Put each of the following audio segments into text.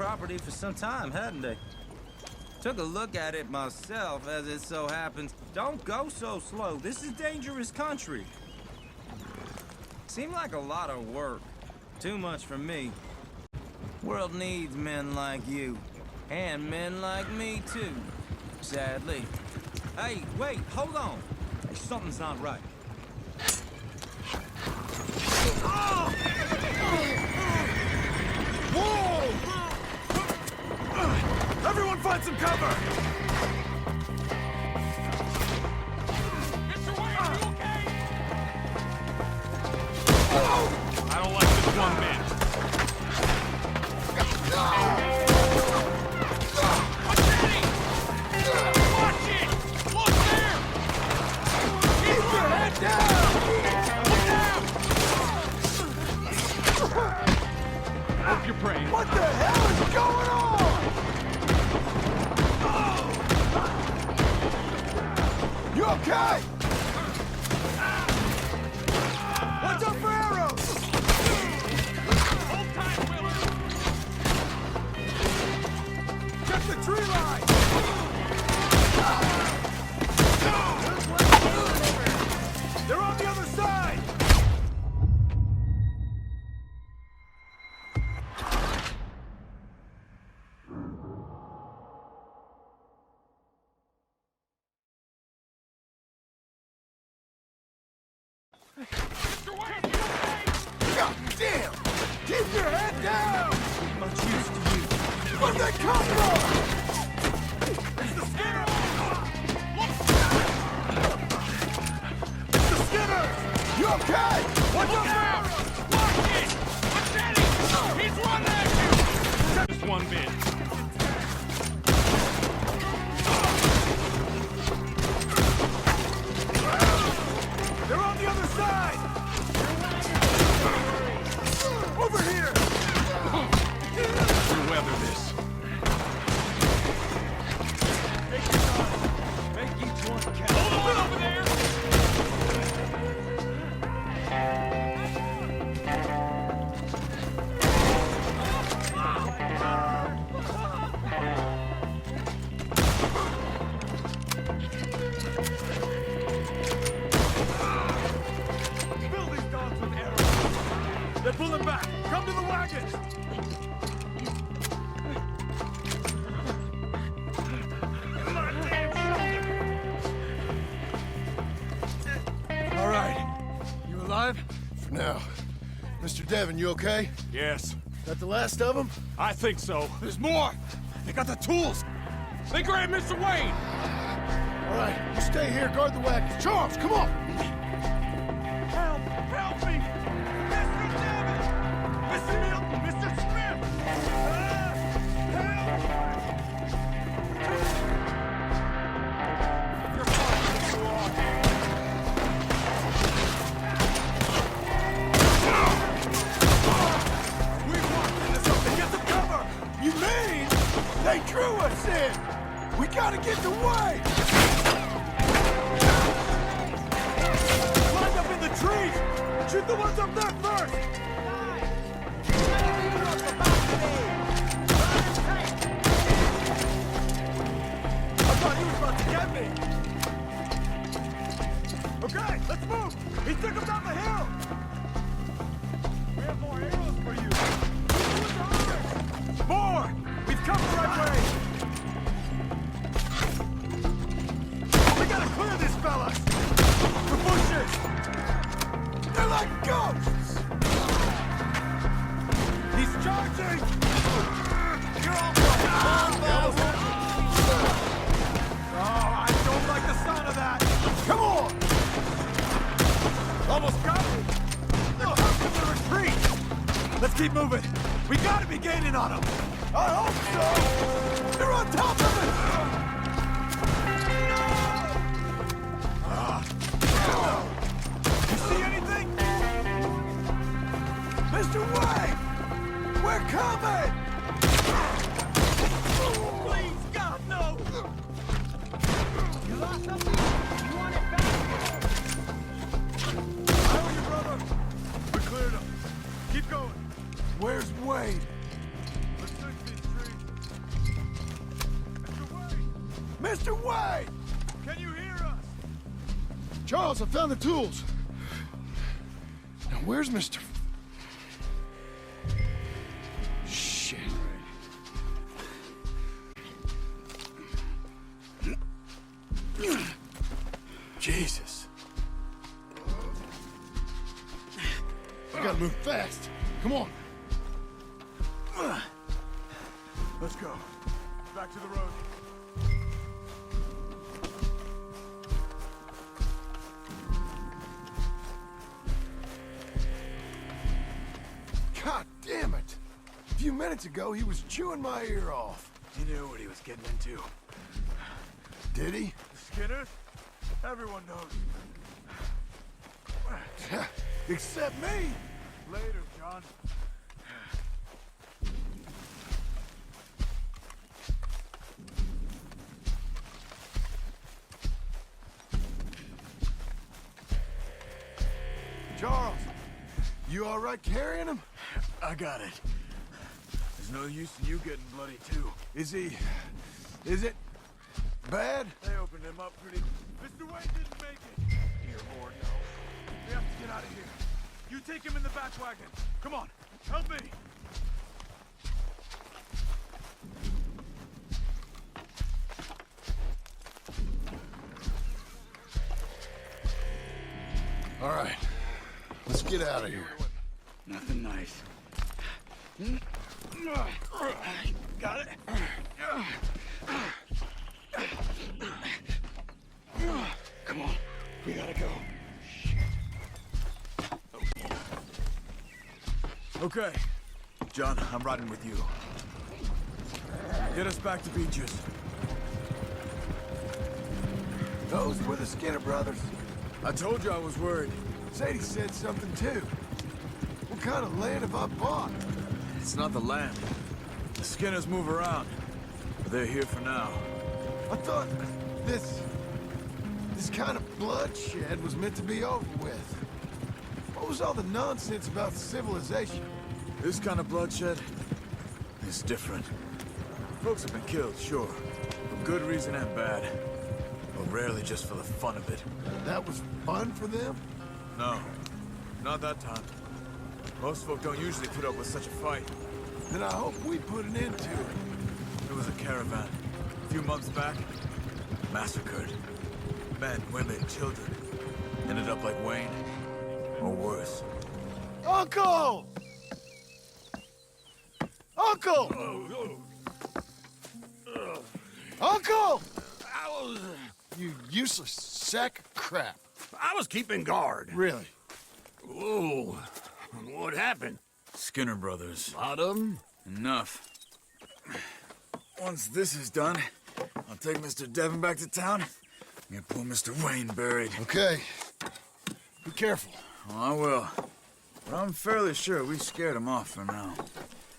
property for some time, hadn't they? Took a look at it myself, as it so happens. Don't go so slow. This is dangerous country. Seemed like a lot of work. Too much for me. World needs men like you. And men like me, too. Sadly. Hey, wait, hold on. Hey, something's not right. Oh! Whoa! Everyone find some cover! Mr. Wayne, are you okay? I don't like this one bit. What's that? Watch it! Look there! Keep your head down! Look down! Hope you're praying. What the hell is going on? You okay? What's up for arrows? Hold tight, Willard! Check the tree line! They're on the other side! Mr. Wayne, you okay? God damn! Keep your head down! Much used to you. Where'd they come from? It's the Skinners! It's the Skinners! You okay? What's up there? Watch it! What's that? He's running at you! Just one bit. They're on the other side! Over here! We'll weather this. Take your time. Make each one count. Hold on over there! Fill these dogs with arrows. They're pulling back. Come to the wagons! All right. You alive? For now. Mr. Devon, you okay? Yes, That the last of them? I think so. There's more! They got the tools! They grabbed Mr. Wayne! All right, you stay here, guard the wagons. Charles, come on! Help! Help me! Mr. Devon! Mr. Milton! Mr. Smith! Help! You're fine. You are. We walked into something. Get some cover! You mean they drew us in? We gotta get away! Lined up in the trees! Shoot the ones up there first! I thought he was about to get me! Okay, let's move! He took him down the hill! We have more arrows for you! More! We've come the right way! We gotta clear this fella! The bushes! They're like ghosts! He's charging! You're all Oh, I don't like the sound of that! Come on! Almost got me! They're coming to retreat! Let's keep moving! We gotta be gaining on them! I hope so! They're on top of it! You see anything? Mr. Wayne! We're coming! Please, God, no! You lost something? You want it back? I owe you, brother. We cleared him. Keep going. Where's Wade? Let's fix these trees. way! Can you hear us? Charles, I found the tools. Now, where's Mr. Shit. Jesus. We gotta move fast. Come on. Let's go. Back to the road. God damn it! A few minutes ago, he was chewing my ear off. He knew what he was getting into. Did he? Skinners? Everyone knows. Except me! Later, John. Charles, you all right carrying him? I got it. There's no use in you getting bloody, too. Is it bad? They opened him up pretty... Mr. Wayne didn't make it! Dear Lord, no. We have to get out of here. You take him in the back wagon. Come on, help me! All right. Let's get out of here. Nothing nice. Got it? Come on, we gotta go. Okay. John, I'm riding with you. Get us back to Beaches. Those were the Skinner brothers. I told you I was worried. Sadie said something too. What kind of land have I bought? It's not the land. The Skinners move around. But they're here for now. I thought this kind of bloodshed was meant to be over with. What was all the nonsense about civilization? This kind of bloodshed is different. Folks have been killed, sure. For good reason and bad. But rarely just for the fun of it. That was fun for them? No, not that time. Most folk don't usually put up with such a fight. Then I hope we put an end to it. There was a caravan, a few months back, massacred. Men, women, children. Ended up like Wayne, or worse. Uncle! Uncle! Uncle! You useless sack of crap. I was keeping guard. Really? Whoa. What happened? Skinner brothers. A lot of them? Enough. Once this is done, I'll take Mr. Devon back to town and get poor Mr. Wayne buried. Okay. Be careful. Oh, I will. But I'm fairly sure we scared him off for now.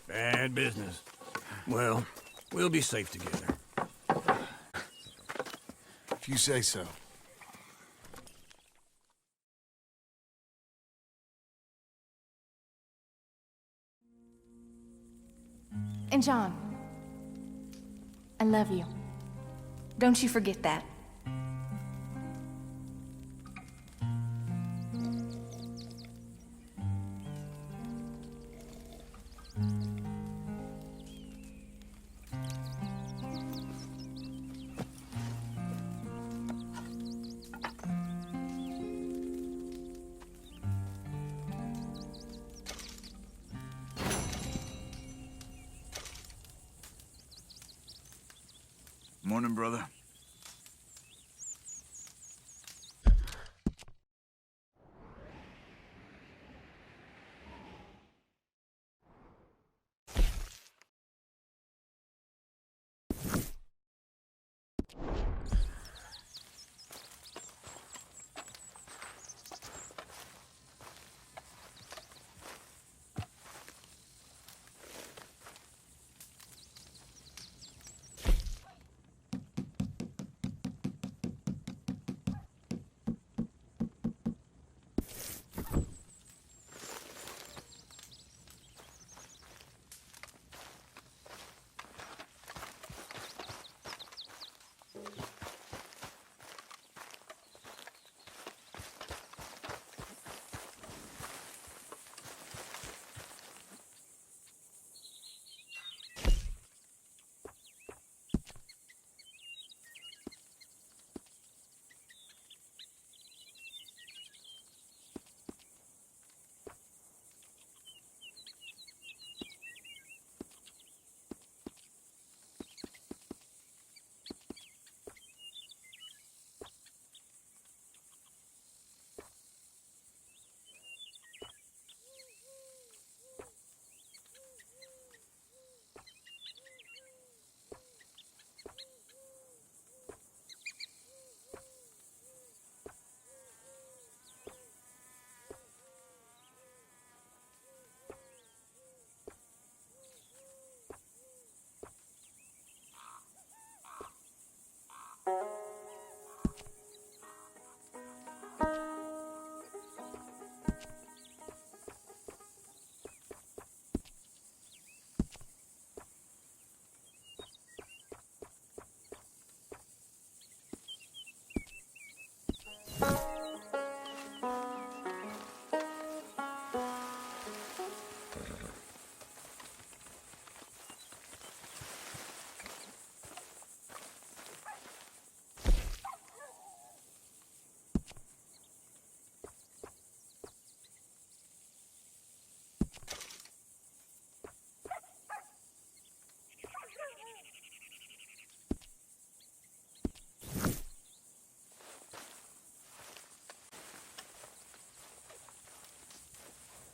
Bad business. Well, we'll be safe together. If you say so. And John, I love you. Don't you forget that. Morning, brother.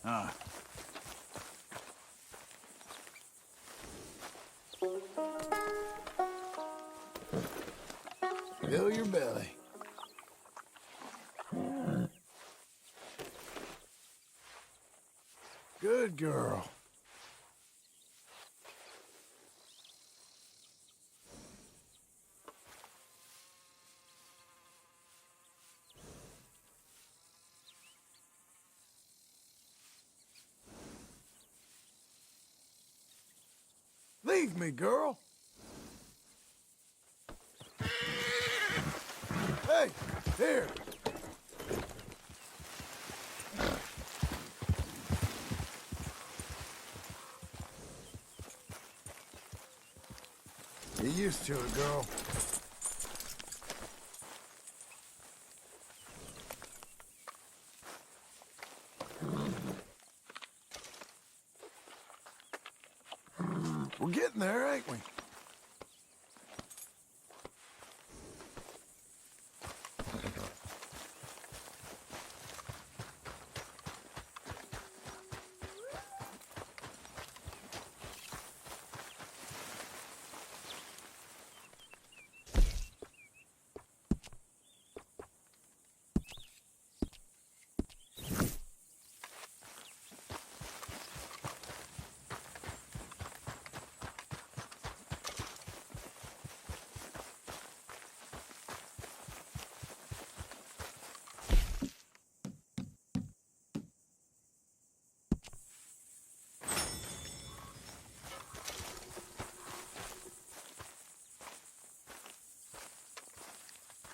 Ah. Fill your belly. Good girl. Leave me, girl. Hey, here. Get used to it, girl. We're getting there, ain't we?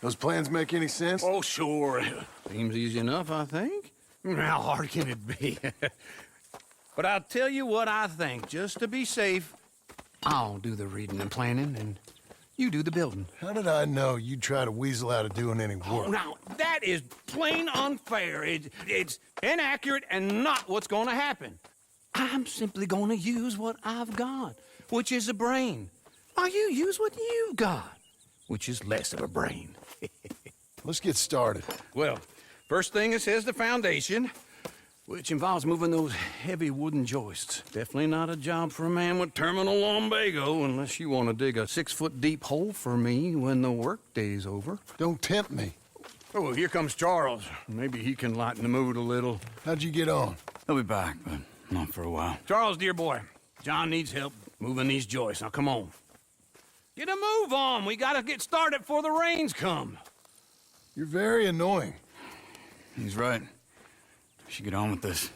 Those plans make any sense? Oh, sure. Seems easy enough, I think. How hard can it be? But I'll tell you what I think. Just to be safe, I'll do the reading and planning, and you do the building. How did I know you'd try to weasel out of doing any work? Oh, now, that is plain unfair. It's inaccurate and not what's going to happen. I'm simply going to use what I've got, which is a brain. Now, you use what you've got, which is less of a brain. Let's get started. Well, first thing it says the foundation, which involves moving those heavy wooden joists. Definitely not a job for a man with terminal lumbago unless you want to dig a 6-foot deep hole for me when the workday's over. Don't tempt me. Oh, here comes Charles. Maybe he can lighten the mood a little. How'd you get on? He'll be back, but not for a while. Charles, dear boy, John needs help moving these joists. Now, come on. Get a move on. We gotta get started before the rains come. You're very annoying. He's right. We should get on with this.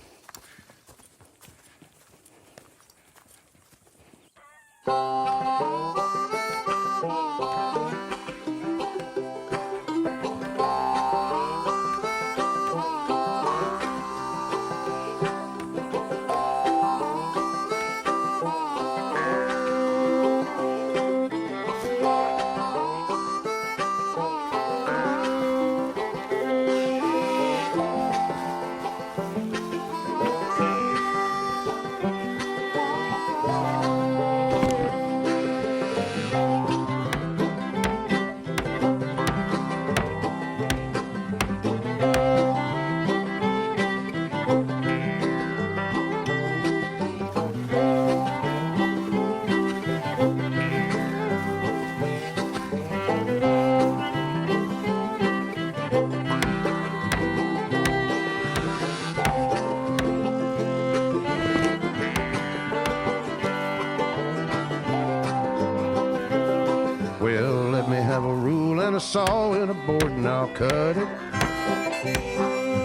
Well, let me have a rule and a saw and a board and I'll cut it.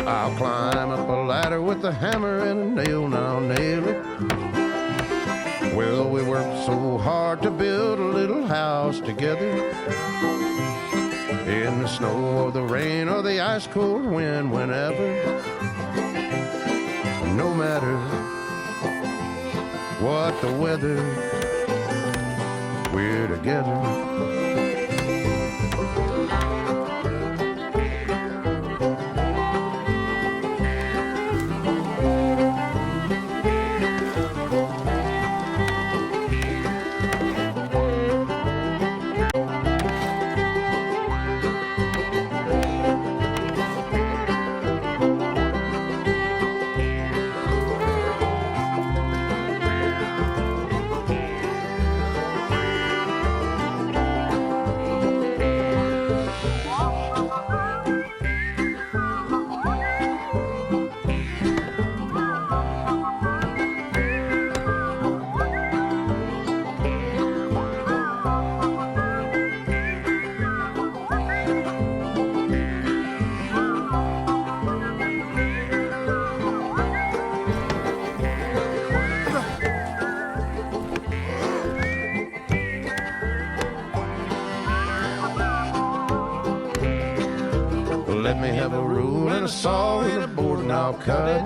I'll climb up a ladder with a hammer and a nail and I'll nail it. Well, we worked so hard to build a little house together. And In the snow or the rain or the ice cold wind, whenever, no matter what the weather, we're together. Let me have a rule and a saw and a board and I'll cut it.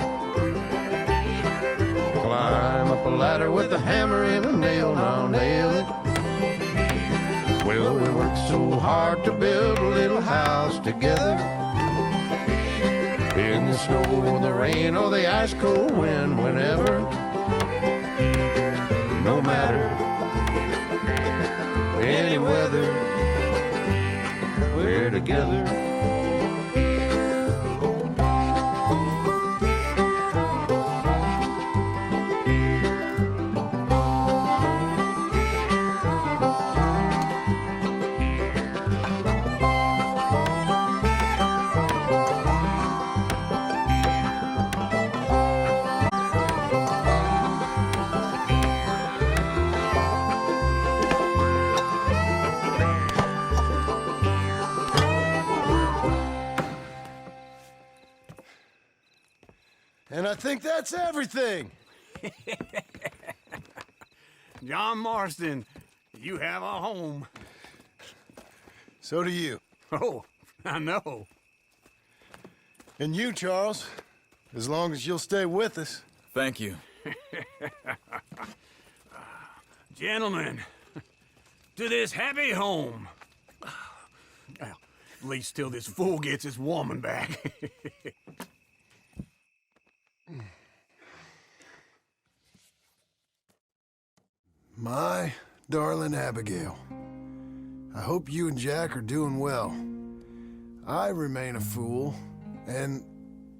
Climb up a ladder with a hammer and a nail and I'll nail it. Well, we worked so hard to build a little house together. In the snow or the rain or the ice cold wind, whenever, no matter any weather, we're together. And I think that's everything. John Marston, you have a home. So do you. Oh, I know. And you, Charles. As long as you'll stay with us. Thank you. Gentlemen, to this happy home. Well, at least till this fool gets his woman back. My darling Abigail, I hope you and Jack are doing well. I remain a fool, and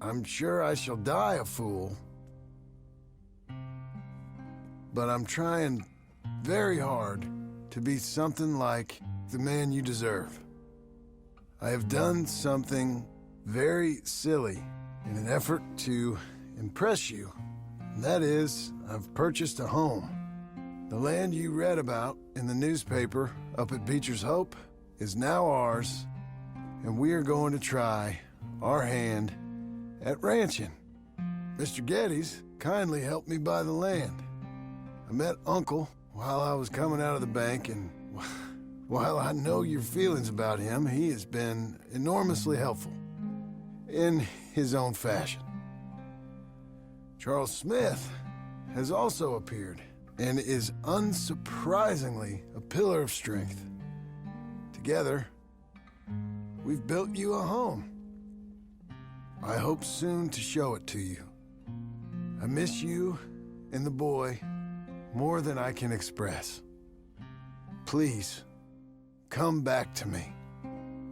I'm sure I shall die a fool. But I'm trying very hard to be something like the man you deserve. I have done something very silly in an effort to impress you. And that is, I've purchased a home. The land you read about in the newspaper up at Beecher's Hope is now ours, and we are going to try our hand at ranching. Mr. Geddes kindly helped me buy the land. I met Uncle while I was coming out of the bank, and while I know your feelings about him, he has been enormously helpful in his own fashion. Charles Smith has also appeared and is unsurprisingly a pillar of strength. Together, we've built you a home. I hope soon to show it to you. I miss you and the boy more than I can express. Please, come back to me.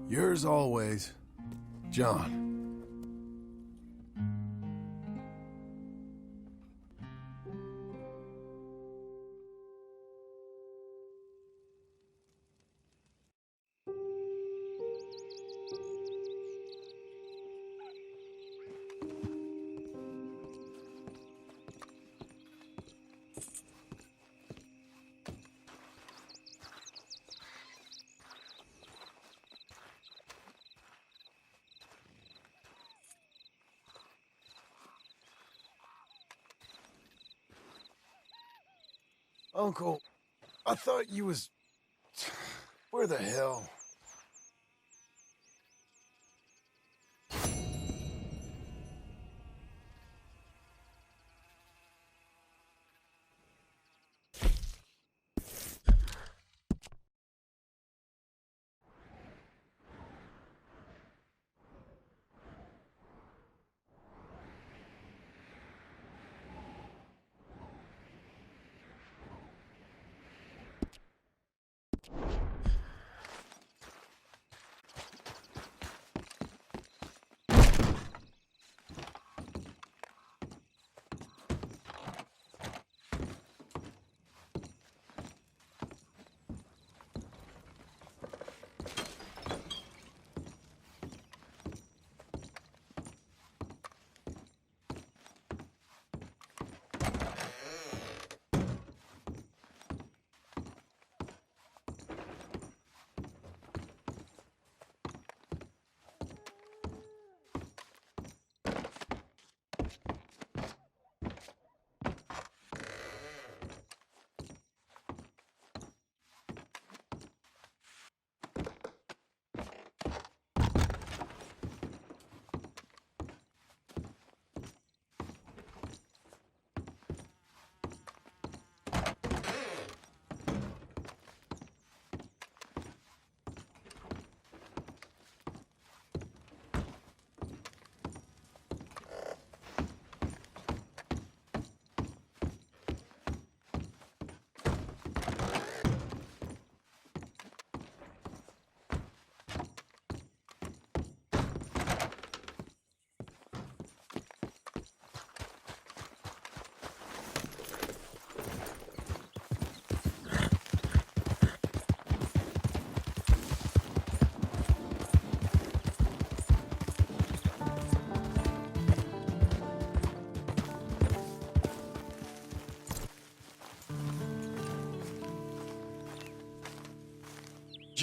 Yours always, John. Uncle, I thought you was... Where the hell?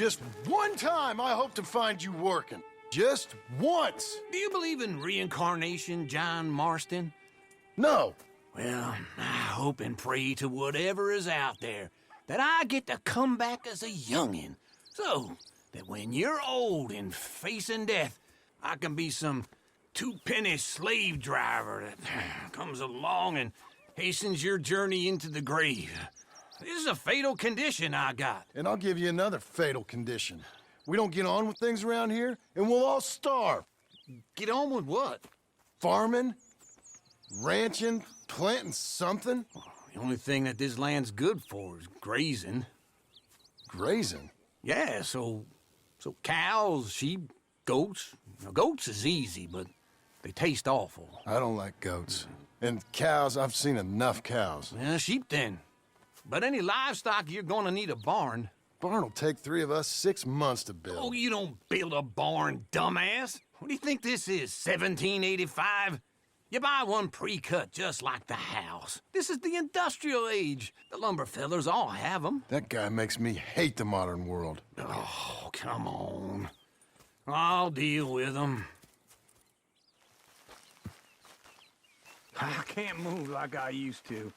just one time I hope to find you working. Just once. Do you believe in reincarnation, John Marston? No. Well, I hope and pray to whatever is out there that I get to come back as a youngin', so that when you're old and facing death, I can be some two-penny slave driver that comes along and hastens your journey into the grave. This is a fatal condition I got. And I'll give you another fatal condition. We don't get on with things around here, and we'll all starve. Get on with what? Farming, ranching, planting something. The only thing that this land's good for is grazing. Grazing? Yeah, so cows, sheep, goats. Now, goats is easy, but they taste awful. I don't like goats. And cows, I've seen enough cows. Yeah, sheep then. But any livestock, you're gonna need a barn. Barn will take 3 of us 6 months to build. Oh, you don't build a barn, dumbass. What do you think this is, 1785? You buy one pre-cut just like the house. This is the industrial age. The lumber fellers all have them. That guy makes me hate the modern world. Oh, come on. I'll deal with them. I can't move like I used to.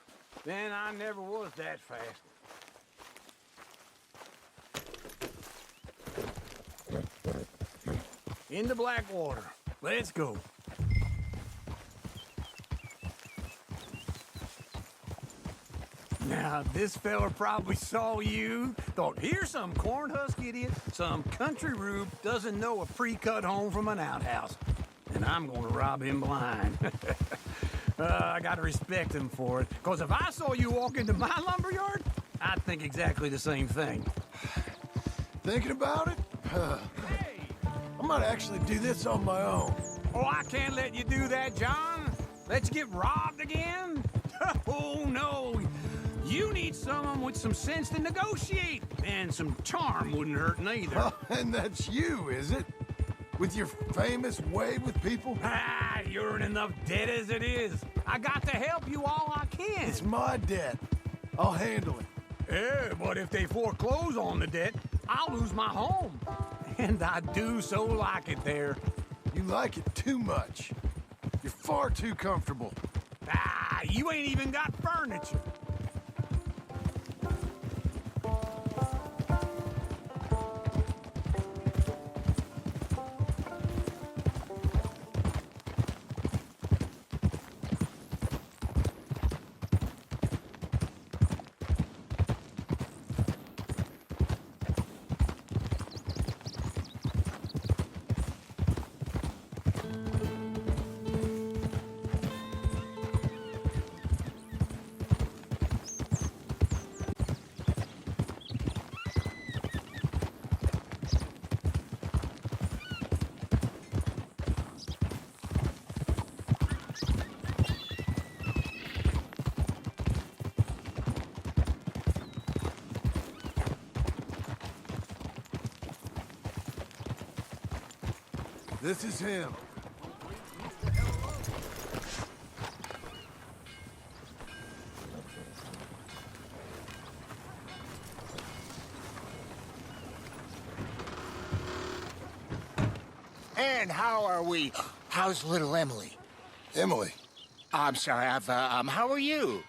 Then I never was that fast. Into Blackwater. Let's go. Now, this fella probably saw you, thought, here's some cornhusk idiot, some country rube doesn't know a pre-cut home from an outhouse. And I'm gonna rob him blind. I gotta respect him for it, because if I saw you walk into my lumberyard, I'd think exactly the same thing. Thinking about it? Hey! I might actually do this on my own. Oh, I can't let you do that, John. Let you get robbed again? Oh, no. You need someone with some sense to negotiate. And some charm wouldn't hurt neither. Oh, and that's you, is it? With your famous way with people? Ah, you're in enough debt as it is. I got to help you all I can. It's my debt. I'll handle it. Yeah, but if they foreclose on the debt, I'll lose my home. And I do so like it there. You like it too much. You're far too comfortable. Ah, you ain't even got furniture. This is him. And how are we? How's little Emily? Emily. I'm sorry, how are you?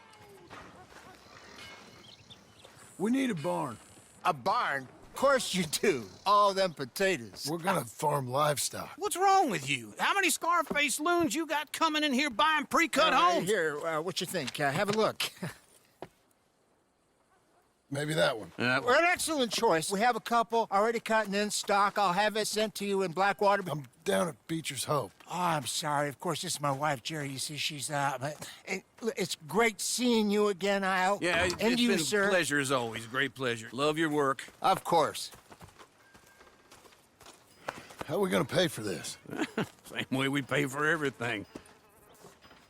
We need a barn. A barn? Of course you do. All them potatoes. We're gonna farm livestock. What's wrong with you? How many Scarface loons you got coming in here buying pre-cut homes? Here, what you think? Have a look. Maybe that one. We're an excellent choice. We have a couple already cut and in stock. I'll have it sent to you in Blackwater. I'm down at Beecher's Hope. Oh, I'm sorry. Of course, this is my wife, Jerry. You see, she's it's great seeing you again, Al. Yeah, and it's you, been sir. a pleasure as always. Great pleasure. Love your work. Of course. How are we gonna pay for this? Same way we pay for everything.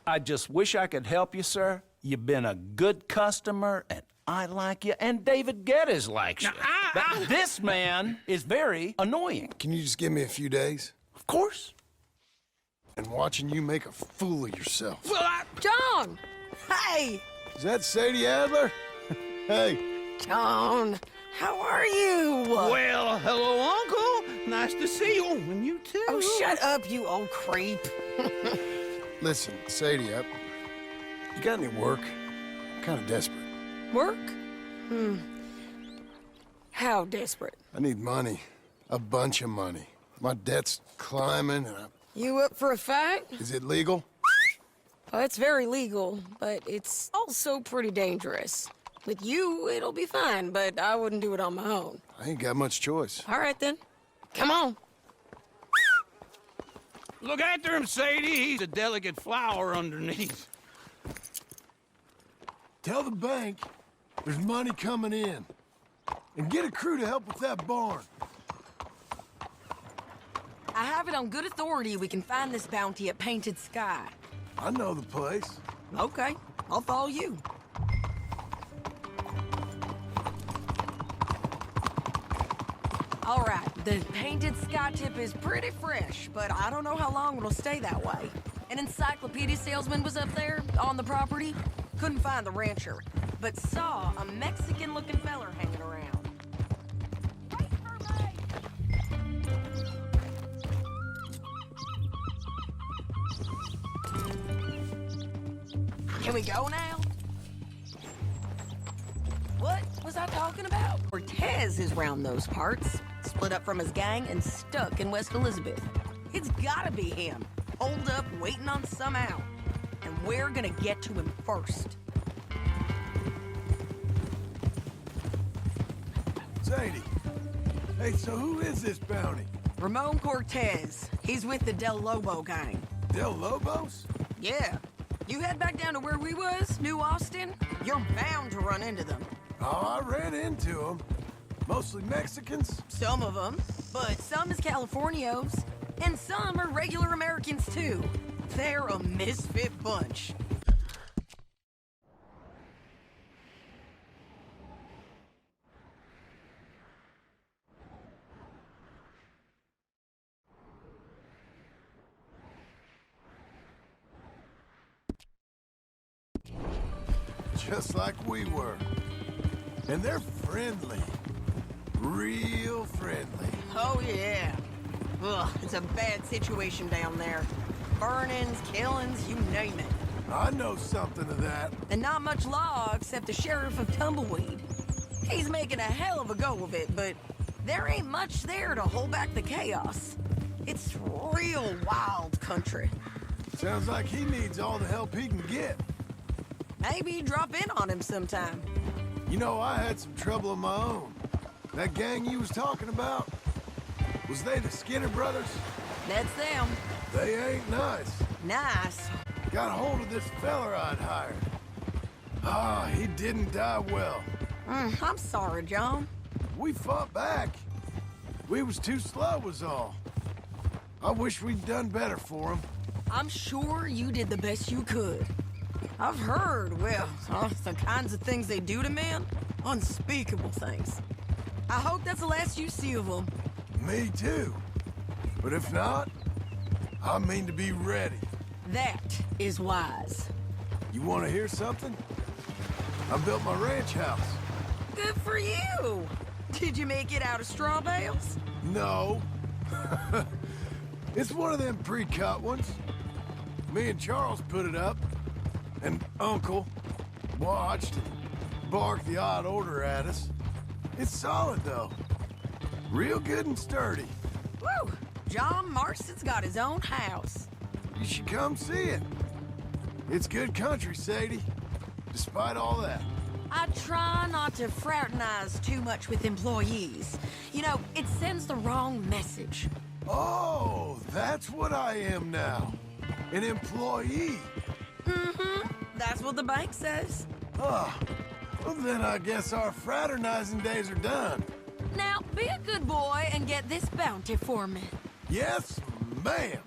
I just wish I could help you, sir. You've been a good customer, and I like you, and David Geddes likes you. But this man is very annoying. Can you just give me a few days? Of course. And watching you make a fool of yourself. John! Hey! Is that Sadie Adler? Hey. John, How are you? Well, hello, Uncle. Nice to see you. Oh, and you too. Oh, shut up, you old creep. Listen, Sadie, you got any work? I'm kind of desperate. Work? How desperate? I need money. A bunch of money. My debt's climbing and You up for a fight? Is it legal? Well, it's very legal, but it's also pretty dangerous. With you, it'll be fine, but I wouldn't do it on my own. I ain't got much choice. All right, then. Come on. Look after him, Sadie. He's a delicate flower underneath. Tell the bank there's money coming in. And get a crew to help with that barn. I have it on good authority we can find this bounty at Painted Sky. I know the place. Okay, I'll follow you. All right, the Painted Sky tip is pretty fresh, but I don't know how long it'll stay that way. An encyclopedia salesman was up there on the property. Couldn't find the rancher, but saw a Mexican-looking feller hanging around. Wait for me! Can we go now? What was I talking about? Cortez is round those parts. Split up from his gang and stuck in West Elizabeth. It's gotta be him. Holed up, waiting on some out. And we're gonna get to him first. Sadie. Hey, so who is this bounty? Ramon Cortez. He's with the Del Lobo gang. Del Lobos? Yeah. You head back down to where we was, New Austin, you're bound to run into them. Oh, I ran into them. Mostly Mexicans? Some of them, but some is Californios. And some are regular Americans, too. They're a misfit bunch. Just like we were. And they're friendly. Real friendly. Oh, yeah. Ugh, it's a bad situation down there. Burnings, killings, you name it. I know something of that. And not much law except the sheriff of Tumbleweed. He's making a hell of a go of it, but there ain't much there to hold back the chaos. It's real wild country. Sounds like he needs all the help he can get. Maybe drop in on him sometime. You know, I had some trouble of my own. That gang you was talking about, was they the Skinner brothers? That's them. They ain't nice. Nice. Got hold of this feller I'd hired. Ah, he didn't die well. I'm sorry, John. We fought back. We was too slow was all. I wish we'd done better for him. I'm sure you did the best you could. I've heard, well, the kinds of things they do to men. Unspeakable things. I hope that's the last you see of them. Me too. But if not, I mean to be ready. That is wise. You want to hear something? I built my ranch house. Good for you. Did you make it out of straw bales? No. It's one of them pre-cut ones. Me and Charles put it up. And Uncle watched and barked the odd order at us. It's solid, though. Real good and sturdy. Woo! John Marston's got his own house. You should come see it. It's good country, Sadie. Despite all that. I try not to fraternize too much with employees. You know, it sends the wrong message. Oh, that's what I am now. An employee. Mm-hmm. That's what the bank says. Ah, well then I guess our fraternizing days are done. Now, be a good boy and get this bounty for me. Yes, ma'am.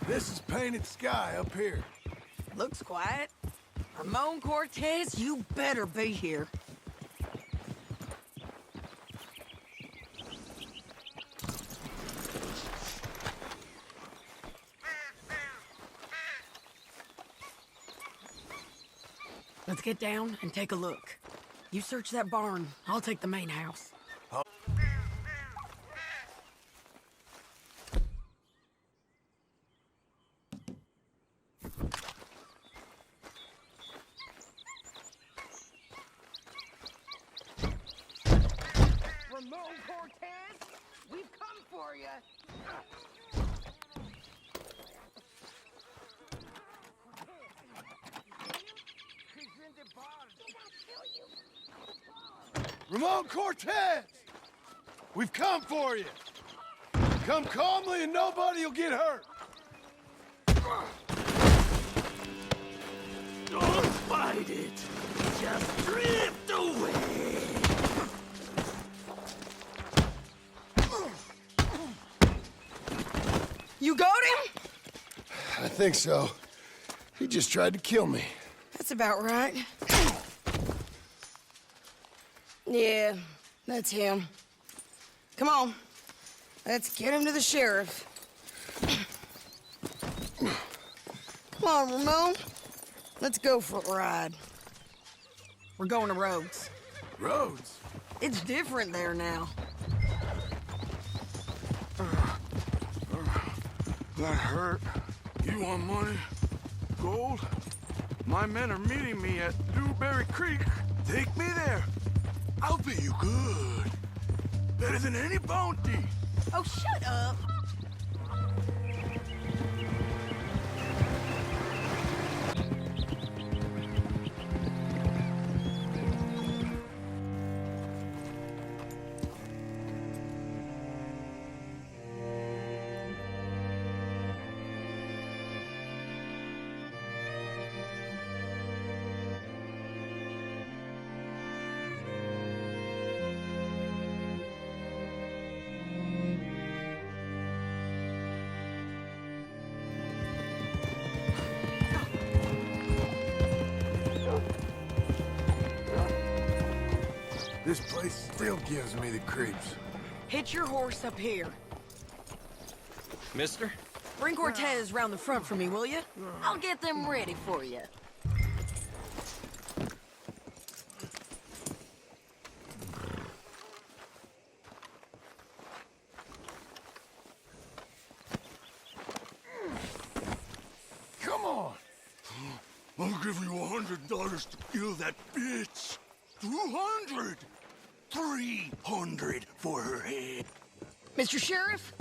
This is painted sky up here. Looks quiet. Ramon Cortez, you better be here. Let's get down and take a look. You search that barn. I'll take the main house. Ramon Cortez, we've come for you. Ramon Cortez! We've come for you! Come calmly and nobody will get hurt! Don't fight it. Just drift away. You got him? I think so. He just tried to kill me. That's about right. Yeah, that's him. Come on. Let's get him to the sheriff. Come on, Ramon. Let's go for a ride. We're going to Rhodes. Rhodes? It's different there now. That hurt. You want money? Gold? My men are meeting me at Dewberry Creek. Take me there. I'll pay you good. Better than any bounty. Oh, shut up. This place still gives me the creeps. Hitch your horse up here. Mister? Bring Cortez round the front for me, will you? I'll get them ready for you. Come on! I'll give you $100 to kill that bitch. 200! 300 for her head. Mr. Sheriff?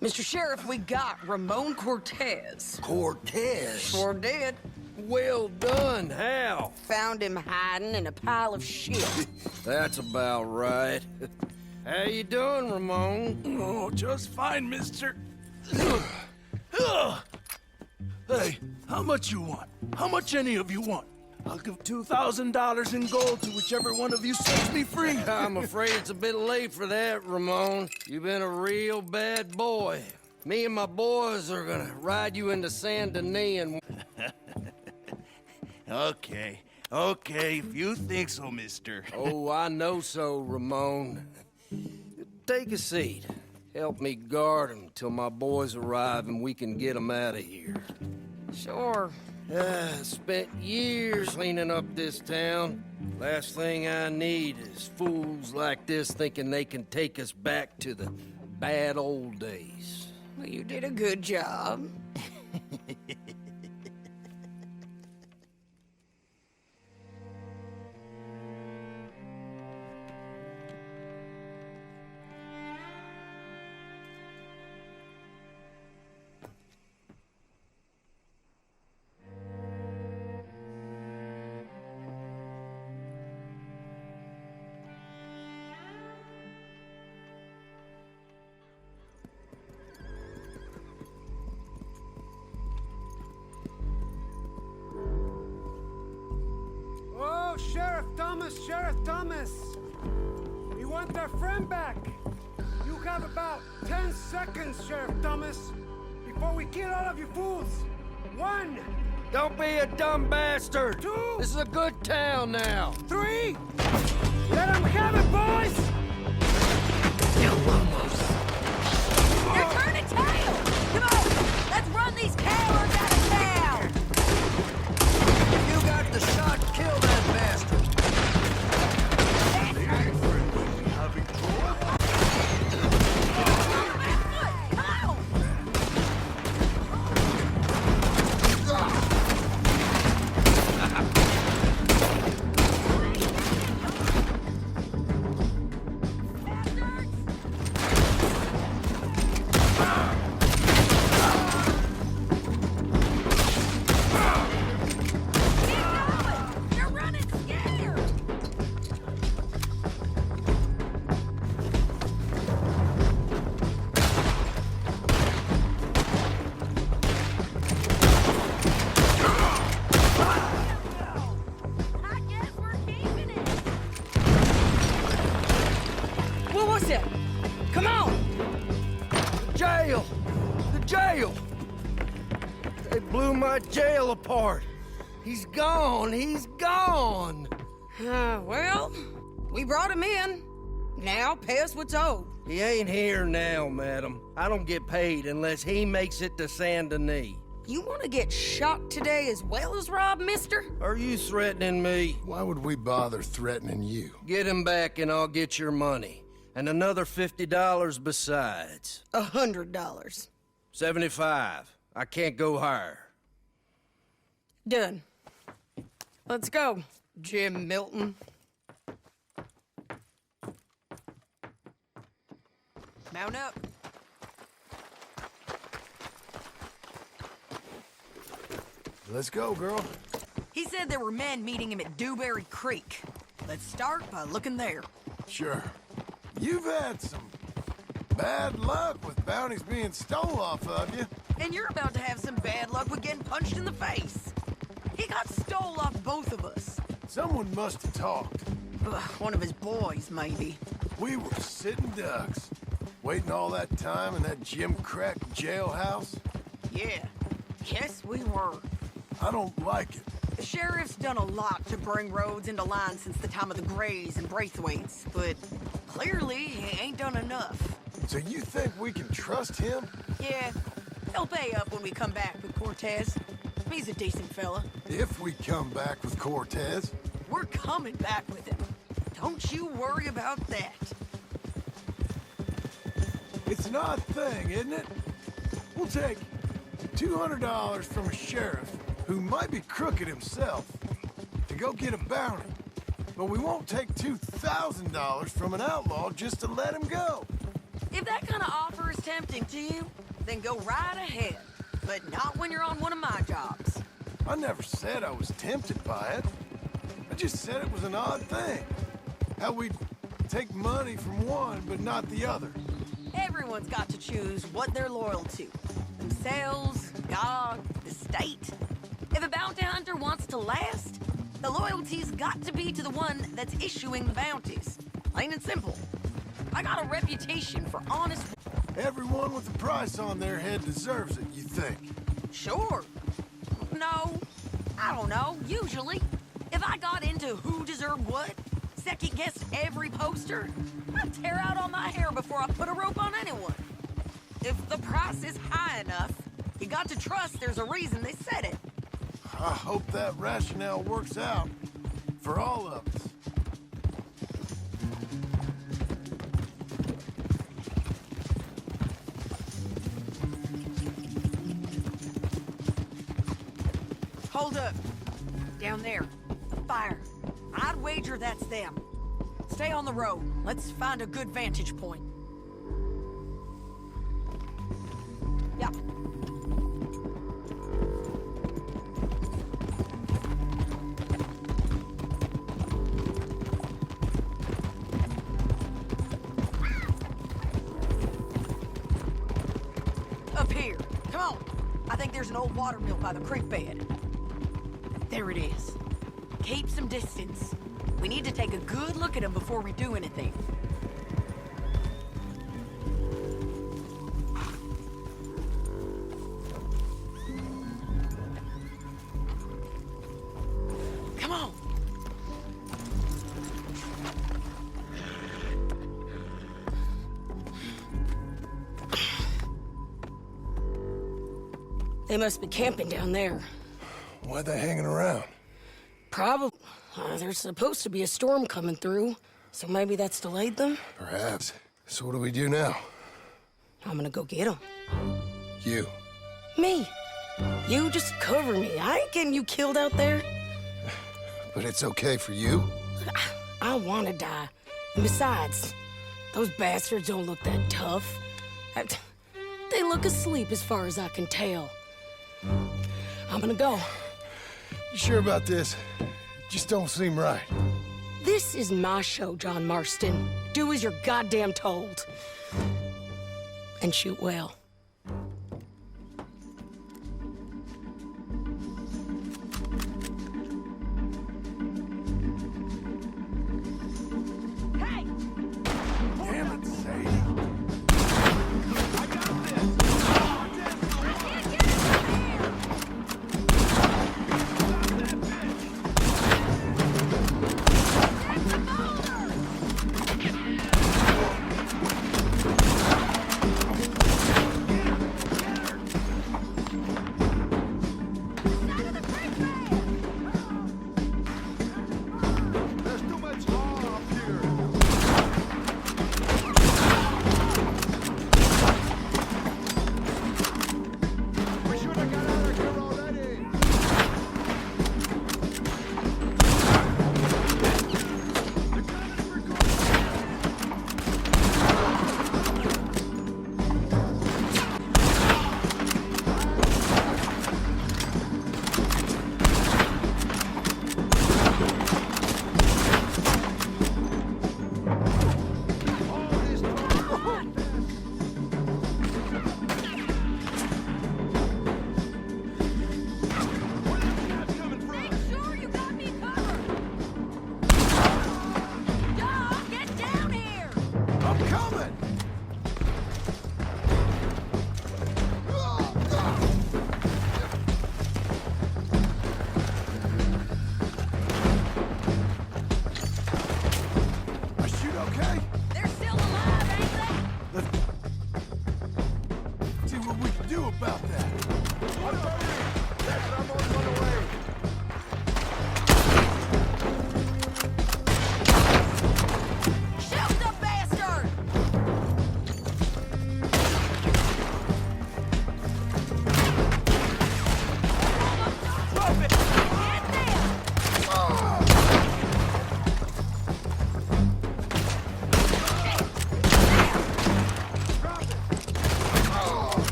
Mr. Sheriff, we got Ramon Cortez. Cortez? Sure did. Well done, Hal. Found him hiding in a pile of shit. That's about right. How you doing, Ramon? Oh, just fine, mister. Hey, how much you want? How much any of you want? I'll give $2,000 in gold to whichever one of you sets me free. I'm afraid it's a bit late for that, Ramon. You've been a real bad boy. Me and my boys are gonna ride you into Saint Denis and... Okay, if you think so, mister. Oh, I know so, Ramon. Take a seat. Help me guard him till my boys arrive and we can get him out of here. Sure. Spent years cleaning up this town. Last thing I need is fools like this thinking they can take us back to the bad old days. Well, you did a good job. is Sheriff Thomas. We want our friend back. You have about 10 seconds, Sheriff Thomas, before we kill all of you fools. 1. Don't be a dumb bastard. 2. This is a good town now. 3. Let them have it, boys. They're turning tail! Come on, let's run these cowards out of town! You got the shot, kill that bastard. Come on! Jail! The jail! They blew my jail apart. He's gone. He's gone. Well, we brought him in. Now pay us what's owed. He ain't here now, madam. I don't get paid unless he makes it to Saint Denis. You want to get shot today as well as robbed, mister? Are you threatening me? Why would we bother threatening you? Get him back and I'll get your money. And another $50 besides. $100. 75. I can't go higher. Done. Let's go, Jim Milton. Mount up. Let's go, girl. He said there were men meeting him at Dewberry Creek. Let's start by looking there. Sure. You've had some bad luck with bounties being stole off of you. And you're about to have some bad luck with getting punched in the face. He got stole off both of us. Someone must have talked. One of his boys, maybe. We were sitting ducks, waiting all that time in that Jim Crack jailhouse. Yeah, yes we were. I don't like it. The sheriff's done a lot to bring roads into line since the time of the Grays and Braithwaites, but clearly he ain't done enough. So you think we can trust him? Yeah, he'll pay up when we come back with Cortez. He's a decent fella. If we come back with Cortez. We're coming back with him. Don't you worry about that. It's an odd thing, isn't it? We'll take $200 from a sheriff who might be crooked himself to go get a bounty. But we won't take $2,000 from an outlaw just to let him go. If that kind of offer is tempting to you, then go right ahead. But not when you're on one of my jobs. I never said I was tempted by it. I just said it was an odd thing. How we'd take money from one, but not the other. Everyone's got to choose what they're loyal to. Themselves, God, the state. If a bounty hunter wants to last, the loyalty's got to be to the one that's issuing the bounties. Plain and simple. I got a reputation for honest... Everyone with a price on their head deserves it, you think? Sure. No. I don't know, usually. If I got into who deserved what, second-guessed every poster, I'd tear out all my hair before I put a rope on anyone. If the price is high enough, you got to trust there's a reason they said it. I hope that rationale works out for all of us. Hold up. Down there. Fire. I'd wager that's them. Stay on the road. Let's find a good vantage point. Yeah. Up here. Come on. I think there's an old water mill by the creek bed. There it is. Keep some distance. We need to take a good look at him before we do anything. Come on. They must be camping down there. Why are they hanging around? Probably. There's supposed to be a storm coming through, so maybe that's delayed them? Perhaps. So what do we do now? I'm gonna go get them. You. Me. You just cover me. I ain't getting you killed out there. But it's okay for you? I want to die. And besides, those bastards don't look that tough. They look asleep as far as I can tell. I'm gonna go. You sure about this? Just don't seem right. This is my show, John Marston. Do as you're goddamn told. And shoot well.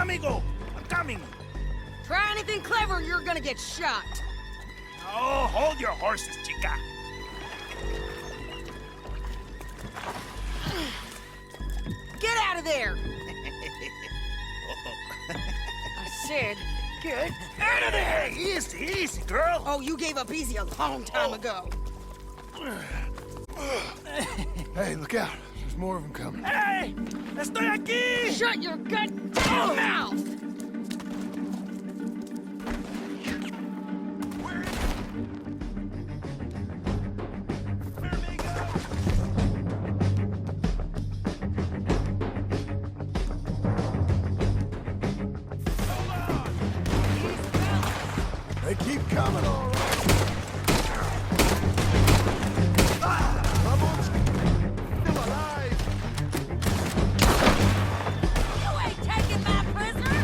amigo! I'm coming! Try anything clever, you're gonna get shot. Oh, hold your horses, chica. Get out of there! I said, get out of there! Easy, easy, girl. Oh, you gave up easy a long time ago. Hey, look out. There's more of them coming. Hey! Estoy aquí! Shut your goddamn mouth! They keep coming, all right. Still alive. You ain't taking my prisoner!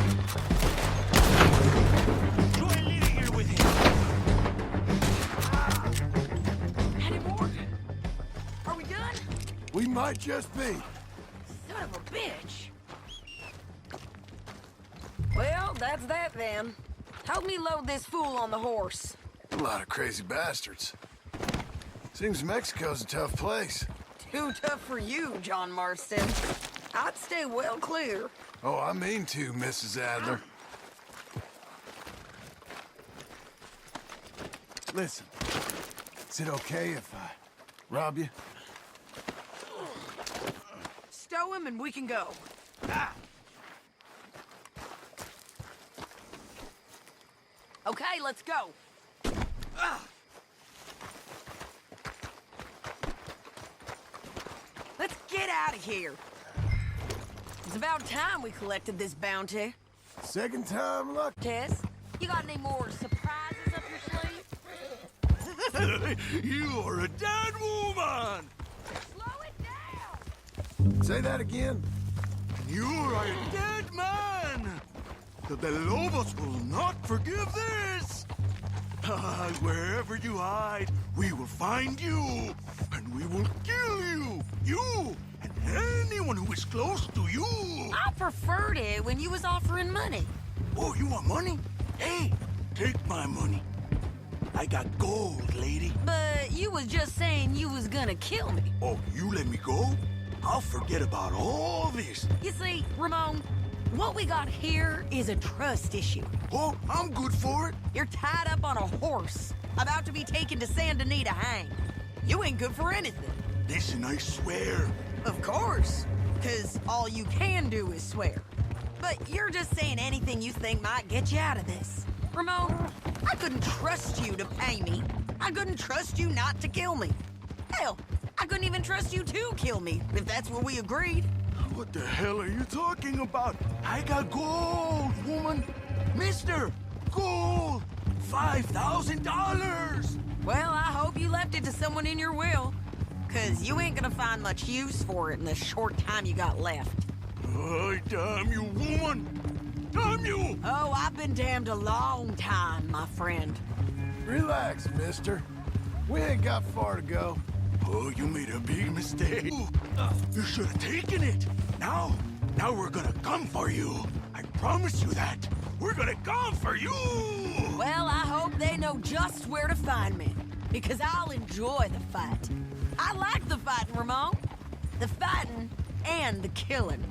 You ain't leaving here with him. Any more? Are we done? We might just be. Son of a bitch! Well, that's that then. Help me load this fool on the horse. A lot of crazy bastards. Seems Mexico's a tough place. Too tough for you, John Marston. I'd stay well clear. Oh, I mean to, Mrs. Adler. Listen, is it okay if I rob you? Stow him and we can go. Okay, let's go. Let's get out of here. It's about time we collected this bounty. Second time luck. Tess, you got any more surprises up your sleeve? You are a dead woman! Slow it down! Say that again. You are a dead man! The Lobos will not forgive this! Wherever you hide, we will find you, and we will kill you! You, and anyone who is close to you! I preferred it when you was offering money. Oh, you want money? Hey, take my money. I got gold, lady. But you was just saying you was gonna kill me. Oh, you let me go? I'll forget about all this. You see, Ramon, what we got here is a trust issue. Oh, I'm good for it. You're tied up on a horse, about to be taken to San Denis to hang. You ain't good for anything. Listen, I swear. Of course, because all you can do is swear. But you're just saying anything you think might get you out of this. Ramon, I couldn't trust you to pay me. I couldn't trust you not to kill me. Hell, I couldn't even trust you to kill me, if that's what we agreed. What the hell are you talking about? I got gold, woman. Mister, gold. $5,000. Well, I hope you left it to someone in your will. Because you ain't gonna find much use for it in the short time you got left. Oh, damn you, woman. Damn you. Oh, I've been damned a long time, my friend. Relax, mister. We ain't got far to go. Oh, you made a big mistake. You should have taken it. Now we're gonna come for you. I promise you that. We're gonna come for you. Well, I hope they know just where to find me. Because I'll enjoy the fight. I like the fighting, Ramon. The fighting and the killing.